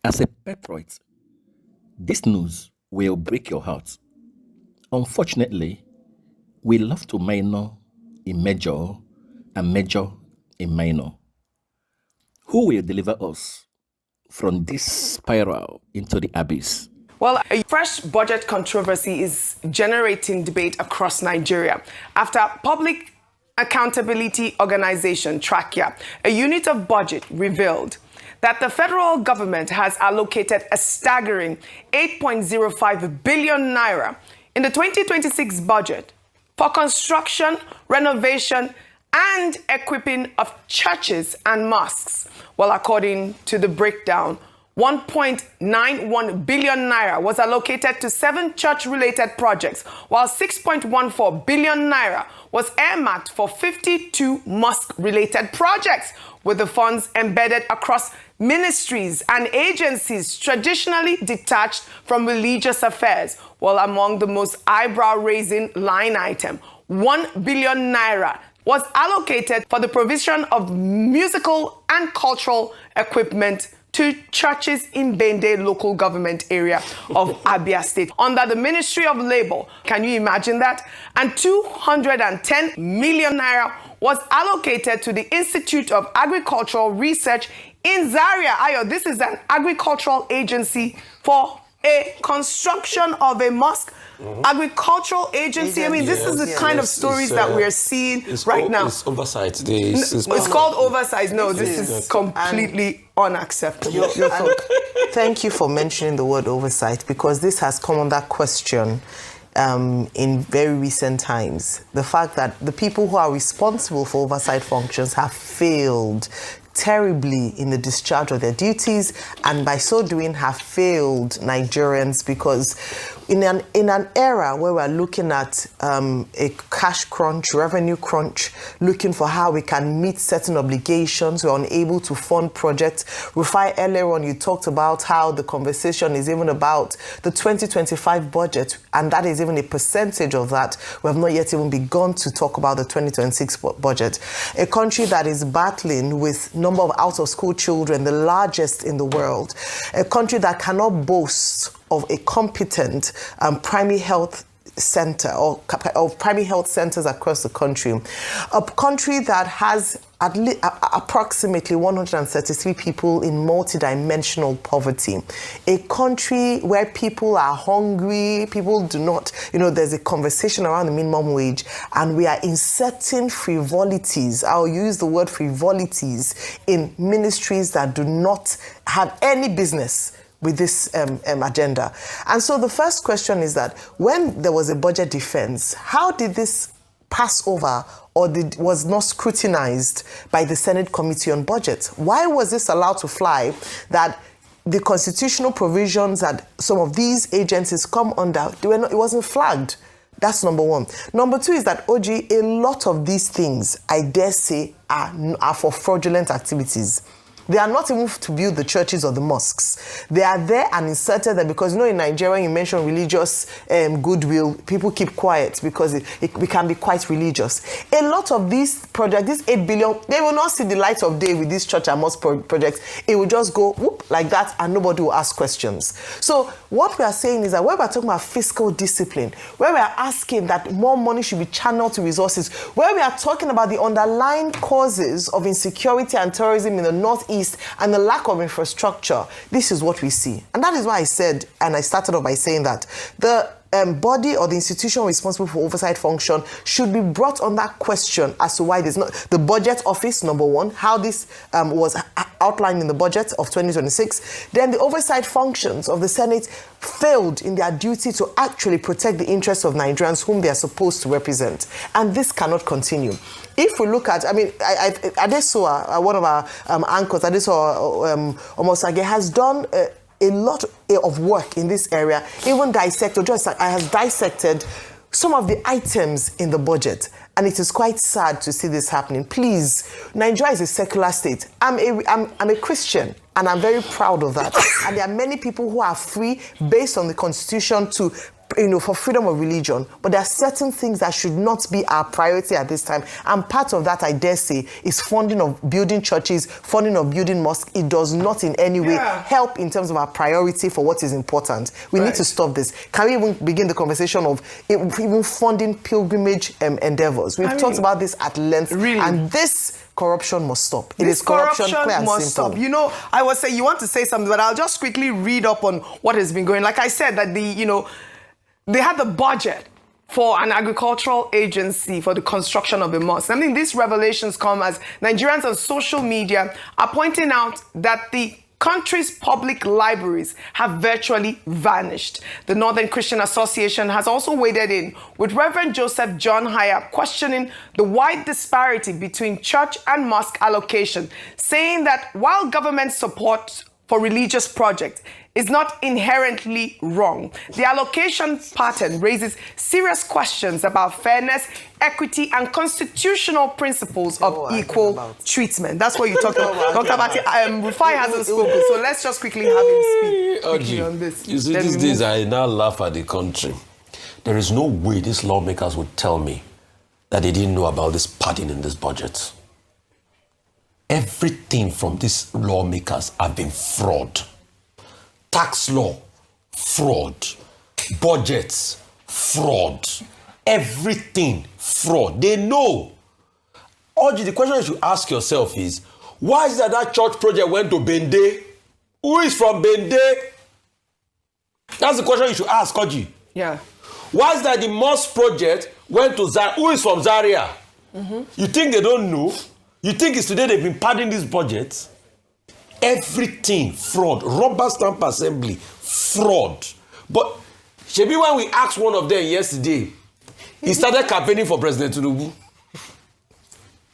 As a patriot, this news will break your heart. Unfortunately, we love to minor in major and major in minor. Who will deliver us from this spiral into the abyss? Well, a fresh budget controversy is generating debate across Nigeria after Public Accountability Organization, Trachea, a unit of budget, revealed that the federal government has allocated a staggering 8.05 billion naira in the 2026 budget for construction, renovation, and equipping of churches and mosques. Well, according to the breakdown, 1.91 billion naira was allocated to 7 church-related projects, while 6.14 billion naira was earmarked for 52 mosque-related projects, with the funds embedded across ministries and agencies traditionally detached from religious affairs. Well, among the most eyebrow-raising line item, 1 billion naira was allocated for the provision of musical and cultural equipment to churches in Bende local government area of Abia State under the Ministry of Labor. Can you imagine that? And 210 million naira was allocated to the Institute of Agricultural Research in Zaria. Ayo, this is an agricultural agency for a construction of a mosque. Agricultural agency. I mean, this is the kind of stories that we're seeing right now. It's oversight. It's called oversight. No, this is completely unacceptable. Thank you for mentioning the word oversight, because this has come under question in very recent times. The fact that the people who are responsible for oversight functions have failed terribly in the discharge of their duties, and by so doing have failed Nigerians, because in an era where we're looking at a cash crunch, revenue crunch, looking for how we can meet certain obligations, we're unable to fund projects. Rufai, earlier on you talked about how the conversation is even about the 2025 budget, and that is even a percentage of that. We have not yet even begun to talk about the 2026 budget. A country that is battling with number of out-of-school children, the largest in the world. A country that cannot boast of a competent primary health center or primary health centers across the country. A country that has at least approximately 133 people in multidimensional poverty. A country where people are hungry, people do not, there's a conversation around the minimum wage, and we are inserting frivolities. I'll use the word frivolities in ministries that do not have any business with this agenda. And so the first question is that when there was a budget defense, how did this pass over or was not scrutinized by the Senate Committee on Budget? Why was this allowed to fly, that the constitutional provisions that some of these agencies come under, it wasn't flagged? That's number one. Number two is that, OG, a lot of these things, I dare say, are for fraudulent activities. They are not even to build the churches or the mosques. They are there and inserted there because, in Nigeria, you mention religious goodwill, people keep quiet because we can be quite religious. A lot of these projects, this 8 billion, they will not see the light of day with these church and mosque projects. It will just go whoop like that and nobody will ask questions. So what we are saying is that when we're talking about fiscal discipline, where we are asking that more money should be channeled to resources, where we are talking about the underlying causes of insecurity and terrorism in the Northeast and the lack of infrastructure, this is what we see. And that is why I said, and I started off by saying that the body or the institution responsible for oversight function should be brought on that question as to why there's not the budget office, number one, how this was outlined in the budget of 2026. Then the oversight functions of the Senate failed in their duty to actually protect the interests of Nigerians whom they are supposed to represent. And this cannot continue. If we look at, Adesoa, one of our anchors, Adesoa Omosage, has done a lot of work in this area, even I has dissected some of the items in the budget. And it is quite sad to see this happening. Please, Nigeria is a secular state. I'm a Christian, and I'm very proud of that. And there are many people who are free, based on the Constitution, to for freedom of religion, but there are certain things that should not be our priority at this time. And part of that, I dare say, is funding of building churches, funding of building mosques. It does not in any way help in terms of our priority for what is important. We need to stop this. Can we even begin the conversation of even funding pilgrimage endeavors? We've talked about this at length, and this corruption must stop. It is corruption clear and must simple. stop. You know, I was saying you want to say something, but I'll just quickly read up on what has been going. Like I said, that they had the budget for an agricultural agency for the construction of a mosque. I mean, these revelations come as Nigerians on social media are pointing out that the country's public libraries have virtually vanished. The Northern Christian Association has also waded in with Reverend Joseph John Hyap questioning the wide disparity between church and mosque allocation, saying that while government support for religious projects is not inherently wrong, the allocation pattern raises serious questions about fairness, equity, and constitutional principles of equal treatment. That's what you talked about. Dr. Abati, Rufai hasn't spoken, so let's just quickly have him speak quickly on this. You see, these days I now laugh at the country. There is no way these lawmakers would tell me that they didn't know about this padding in this budget. Everything from these lawmakers have been fraud. Tax law, fraud. Budgets, fraud. Everything, fraud. They know. Oji, the question you should ask yourself is, why is that church project went to Bende? Who is from Bende? That's the question you should ask, Oji. Yeah. Why is that the mosque project went to Zaria? Who is from Zaria? You think they don't know? You think it's today they've been padding these budgets? Everything, fraud. Rubber stamp assembly, fraud. But Shebi, when we asked one of them yesterday, he started campaigning for President Tinubu.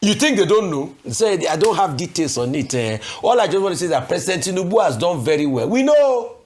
You think they don't know? He said, I don't have details on it. All I just want to say is that President Tinubu has done very well. We know.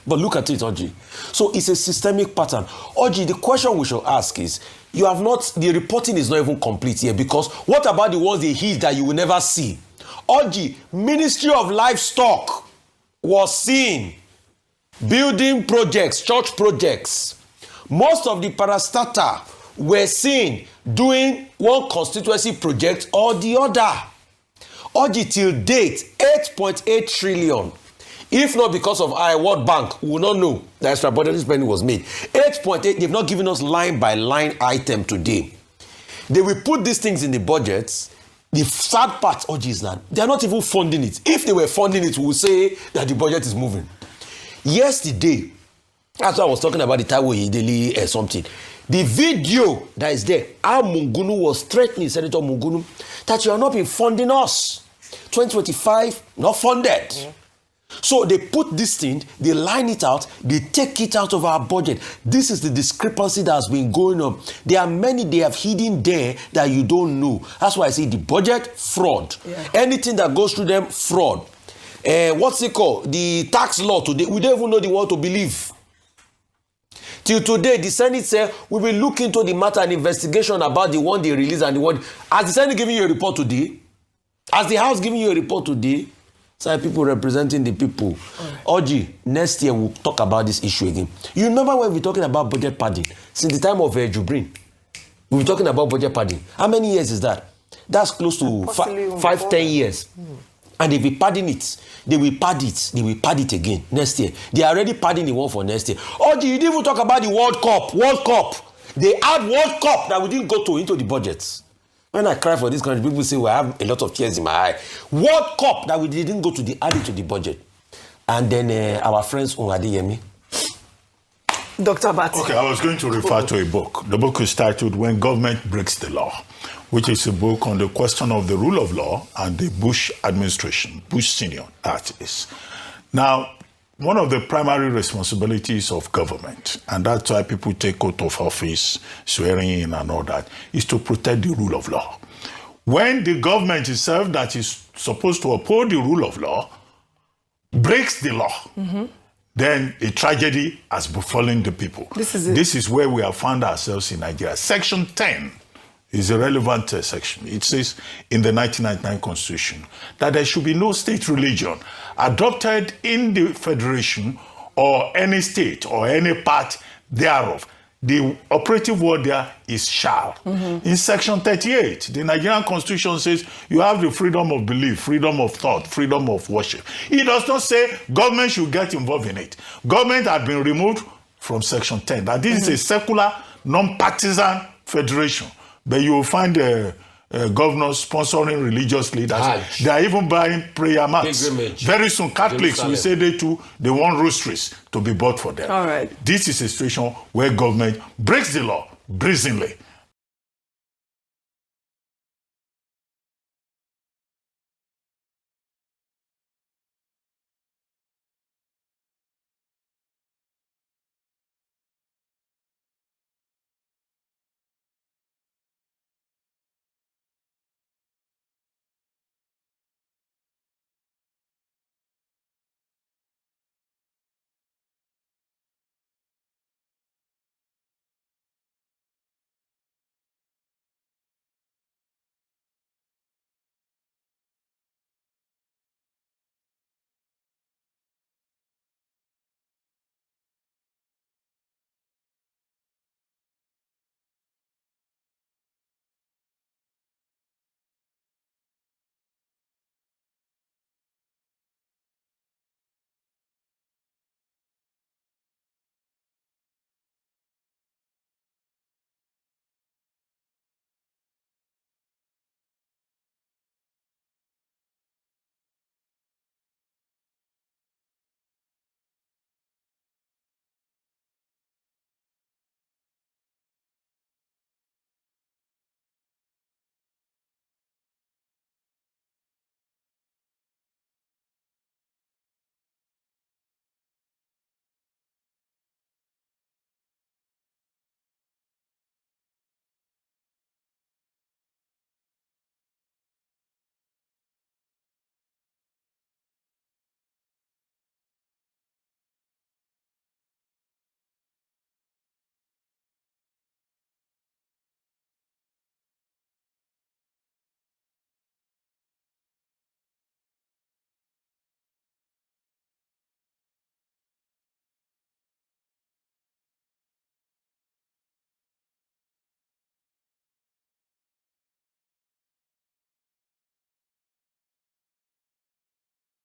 But look at it, Oji. So it's a systemic pattern. Oji, the question we should ask is, the reporting is not even complete here, because what about the ones they hid that you will never see? Oji, Ministry of Livestock was seen building projects, church projects. Most of the parastatal were seen doing one constituency project or the other. Oji, till date, 8.8 trillion. If not because of our World Bank, we will not know that extra budgetary spending was made. 8.8, they've not given us line by line item today. They will put these things in the budgets. The sad part, Oji, is that they are not even funding it. If they were funding it, we would say that the budget is moving. Yesterday, that's why I was talking about the Taiwo Yedeli or something. The video that is there, how Mungunu was threatening Senator Mungunu that you are not been funding us. 2025, not funded. Yeah. So they put this thing, they line it out, they take it out of our budget. This is the discrepancy that has been going on. There are many they have hidden there that you don't know. That's why I say the budget, fraud. Yeah. Anything that goes through them, fraud. What's it called? The tax law today, we don't even know the one to believe. Till today, the Senate said, we will look into the matter and investigation about the one they released and the one. Has the Senate giving you a report today? Has the House giving you a report today? So people representing the people. Oji, next year we'll talk about this issue again. You remember when we were talking about budget padding? Since the time of Jubrin, we were talking about budget padding. How many years is that? That's close to 5-10 years. And they'll be padding it. They will pad it. They will pad it again next year. They are already padding the one for next year. Oji, you didn't even talk about the World Cup. World Cup. They add World Cup that we didn't go into the budgets. When I cry for this country, people say, well, I have a lot of tears in my eye. World Cup that we didn't go to the added to the budget. And then our friends Adeyemi. Dr. Abati. Okay, I was going to refer to a book. The book is titled When Government Breaks the Law, which is a book on the question of the rule of law and the Bush administration, Bush Senior, that is. Now, one of the primary responsibilities of government, and that's why people take oath of office, swearing in and all that, is to protect the rule of law. When the government itself that is supposed to uphold the rule of law breaks the law, then a tragedy has befallen the people. This is it. This is where we have found ourselves in Nigeria. Section 10 is a relevant section. It says in the 1999 Constitution that there should be no state religion adopted in the federation or any state or any part thereof. The operative word there is shall. In Section 38, the Nigerian Constitution says you have the freedom of belief, freedom of thought, freedom of worship. It does not say government should get involved in it. Government had been removed from Section 10. That this is a secular, non-partisan federation. But you will find governors sponsoring religious leaders. Hajj. They are even buying prayer mats. Pilgrimage. Very soon, Catholics will say Jerusalem. they want rosaries to be bought for them. All right. This is a situation where government breaks the law brazenly